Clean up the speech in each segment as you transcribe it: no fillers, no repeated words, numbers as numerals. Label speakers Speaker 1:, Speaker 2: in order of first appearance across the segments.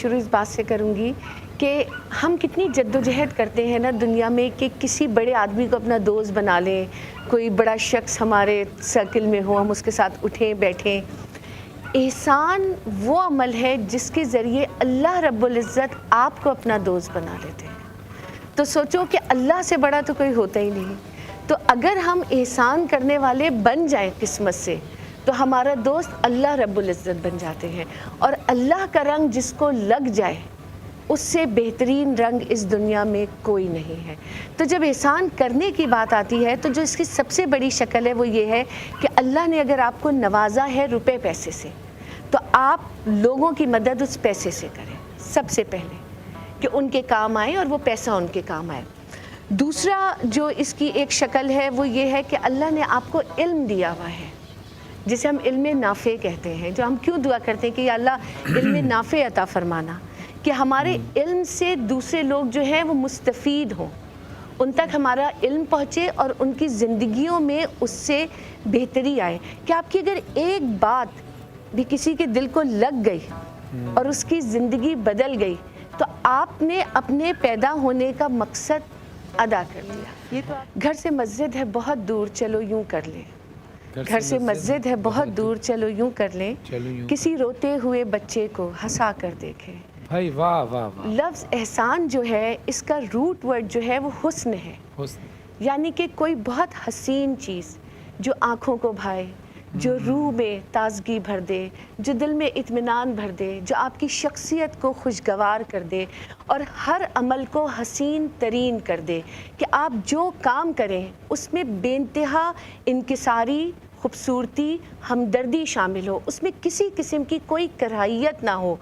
Speaker 1: شروع اس بات سے کروں گی کہ ہم کتنی جدوجہد کرتے ہیں نا دنیا میں کہ کسی بڑے آدمی کو اپنا دوست بنا لیں، کوئی بڑا شخص ہمارے سرکل میں ہو، ہم اس کے ساتھ اٹھیں بیٹھیں۔ احسان وہ عمل ہے جس کے ذریعے اللہ رب العزت آپ کو اپنا دوست بنا لیتے ہیں۔ تو سوچو کہ اللہ سے بڑا تو کوئی ہوتا ہی نہیں، تو اگر ہم احسان کرنے والے بن جائیں قسمت سے تو ہمارا دوست اللہ رب العزت بن جاتے ہیں، اور اللہ کا رنگ جس کو لگ جائے اس سے بہترین رنگ اس دنیا میں کوئی نہیں ہے۔ تو جب احسان کرنے کی بات آتی ہے تو جو اس کی سب سے بڑی شکل ہے وہ یہ ہے کہ اللہ نے اگر آپ کو نوازا ہے روپے پیسے سے تو آپ لوگوں کی مدد اس پیسے سے کریں سب سے پہلے، کہ ان کے کام آئے اور وہ پیسہ ان کے کام آئے۔ دوسرا جو اس کی ایک شکل ہے وہ یہ ہے کہ اللہ نے آپ کو علم دیا ہوا ہے، جسے ہم علم نافع کہتے ہیں، جو ہم کیوں دعا کرتے ہیں کہ یا اللہ علم نافع عطا فرمانا، کہ ہمارے علم سے دوسرے لوگ جو ہیں وہ مستفید ہوں، ان تک ہمارا علم پہنچے اور ان کی زندگیوں میں اس سے بہتری آئے، کہ آپ کی اگر ایک بات بھی کسی کے دل کو لگ گئی اور اس کی زندگی بدل گئی تو آپ نے اپنے پیدا ہونے کا مقصد ادا کر لیا۔ یہ تو گھر سے مسجد ہے بہت دور، چلو یوں کر لیں، گھر سے مسجد ہے بہت دور، چلو یوں کر لیں، کسی روتے ہوئے بچے کو ہنسا کر دیکھیں۔
Speaker 2: بھائی واہ واہ واہ۔
Speaker 1: لفظ احسان جو ہے اس کا روٹ ورڈ جو ہے وہ حسن ہے، یعنی کہ کوئی بہت حسین چیز جو آنکھوں کو بھائے، جو روح میں تازگی بھر دے، جو دل میں اطمینان بھر دے، جو آپ کی شخصیت کو خوشگوار کر دے اور ہر عمل کو حسین ترین کر دے، کہ آپ جو کام کریں اس میں بے انتہا انکساری، خوبصورتی، ہمدردی شامل ہو، اس میں کسی قسم کی کوئی کراہیت نہ ہو،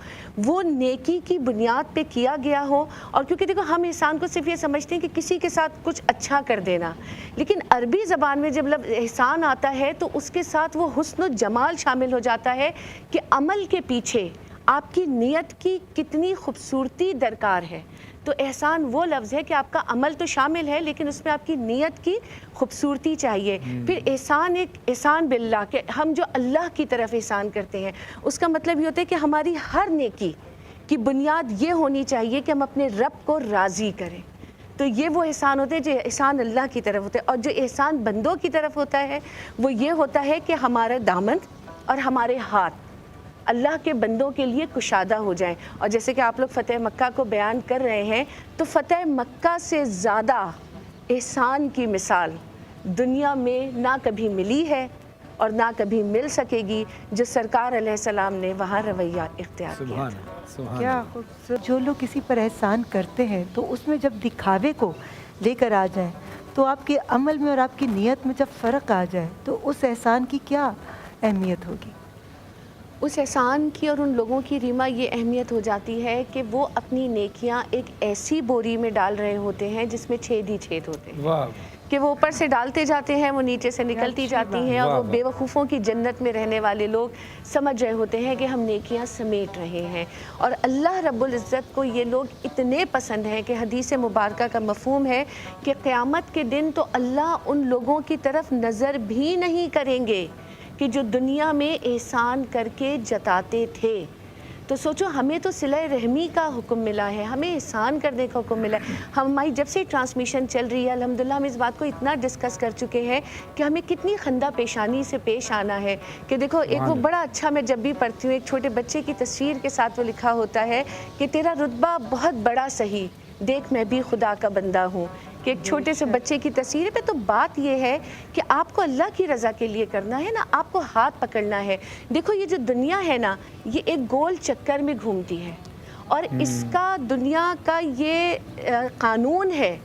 Speaker 1: وہ نیکی کی بنیاد پہ کیا گیا ہو۔ اور کیونکہ دیکھو ہم احسان کو صرف یہ سمجھتے ہیں کہ کسی کے ساتھ کچھ اچھا کر دینا، لیکن عربی زبان میں جب لفظ احسان آتا ہے تو اس کے ساتھ وہ حسن و جمال شامل ہو جاتا ہے کہ عمل کے پیچھے آپ کی نیت کی کتنی خوبصورتی درکار ہے۔ تو احسان وہ لفظ ہے کہ آپ کا عمل تو شامل ہے لیکن اس میں آپ کی نیت کی خوبصورتی چاہیے۔ پھر احسان ایک احسان باللہ، کہ ہم جو اللہ کی طرف احسان کرتے ہیں اس کا مطلب یہ ہوتا ہے کہ ہماری ہر نیکی کی بنیاد یہ ہونی چاہیے کہ ہم اپنے رب کو راضی کریں۔ تو یہ وہ احسان ہوتے ہیں جو احسان اللہ کی طرف ہوتے ہیں، اور جو احسان بندوں کی طرف ہوتا ہے وہ یہ ہوتا ہے کہ ہمارا دامن اور ہمارے ہاتھ اللہ کے بندوں کے لیے کشادہ ہو جائیں۔ اور جیسے کہ آپ لوگ فتح مکہ کو بیان کر رہے ہیں تو فتح مکہ سے زیادہ احسان کی مثال دنیا میں نہ کبھی ملی ہے اور نہ کبھی مل سکے گی جو سرکار علیہ السلام نے وہاں رویہ اختیار کیا تھا۔
Speaker 3: کیا جو لوگ کسی پر احسان کرتے ہیں تو اس میں جب دکھاوے کو لے کر آ جائیں تو آپ کے عمل میں اور آپ کی نیت میں جب فرق آ جائے تو اس احسان کی کیا اہمیت ہوگی؟
Speaker 1: اس احسان کی اور ان لوگوں کی ریما یہ اہمیت ہو جاتی ہے کہ وہ اپنی نیکیاں ایک ایسی بوری میں ڈال رہے ہوتے ہیں جس میں چھید ہی چھید ہوتے ہیں، کہ وہ اوپر سے ڈالتے جاتے ہیں، وہ نیچے سے نکلتی جاتی ہیں، اور وہ بے وقوفوں کی جنت میں رہنے والے لوگ سمجھ رہے ہوتے ہیں کہ ہم نیکیاں سمیٹ رہے ہیں۔ اور اللہ رب العزت کو یہ لوگ اتنے پسند ہیں کہ حدیث مبارکہ کا مفہوم ہے کہ قیامت کے دن تو اللہ ان لوگوں کی طرف نظر بھی نہیں کریں گے کہ جو دنیا میں احسان کر کے جتاتے تھے۔ تو سوچو ہمیں تو صلہ رحمی کا حکم ملا ہے، ہمیں احسان کرنے کا حکم ملا ہے۔ ہماری جب سے ٹرانسمیشن چل رہی ہے الحمدللہ ہم اس بات کو اتنا ڈسکس کر چکے ہیں کہ ہمیں کتنی خندہ پیشانی سے پیش آنا ہے، کہ دیکھو ایک وہ بڑا اچھا میں جب بھی پڑھتی ہوں ایک چھوٹے بچے کی تصویر کے ساتھ وہ لکھا ہوتا ہے کہ تیرا رتبہ بہت بڑا سہی، دیکھ میں بھی خدا کا بندہ ہوں، کہ ایک چھوٹے سے بچے کی تصویر پہ۔ تو بات یہ ہے کہ آپ کو اللہ کی رضا کے لیے کرنا ہے نا، آپ کو ہاتھ پکڑنا ہے۔ دیکھو یہ جو دنیا ہے نا یہ ایک گول چکر میں گھومتی ہے، اور اس کا دنیا کا یہ قانون ہے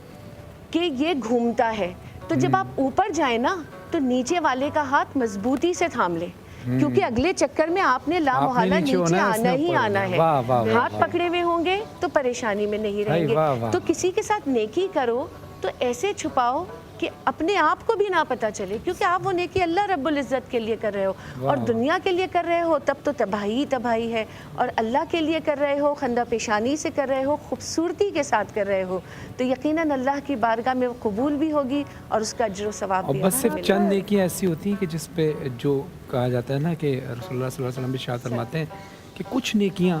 Speaker 1: کہ یہ گھومتا ہے۔ تو جب آپ اوپر جائیں نا تو نیچے والے کا ہاتھ مضبوطی سے تھام لیں، کیونکہ اگلے چکر میں آپ نے لا محالہ نیچے آنا ہی آنا ہے۔ ہاتھ پکڑے ہوئے ہوں گے تو پریشانی میں نہیں رہیں گے۔ تو کسی کے ساتھ نیکی کرو تو ایسے چھپاؤ کہ اپنے آپ کو بھی نہ پتہ چلے، کیونکہ آپ وہ نیکی اللہ رب العزت کے لیے کر رہے ہو، اور دنیا کے لیے کر رہے ہو تب تو تباہی تباہی ہے، اور اللہ کے لیے کر رہے ہو، خندہ پیشانی سے کر رہے ہو، خوبصورتی کے ساتھ کر رہے ہو، تو یقیناً اللہ کی بارگاہ میں وہ قبول بھی ہوگی اور اس کا اجر و ثواب بھی ہوگا۔
Speaker 2: بس صرف چند نیکیاں ایسی ہوتی ہیں کہ جس پہ جو کہا جاتا ہے نا کہ رسول اللہ صلی اللہ علیہ وسلم بھی ارشاد فرماتے ہیں کہ کچھ نیکیاں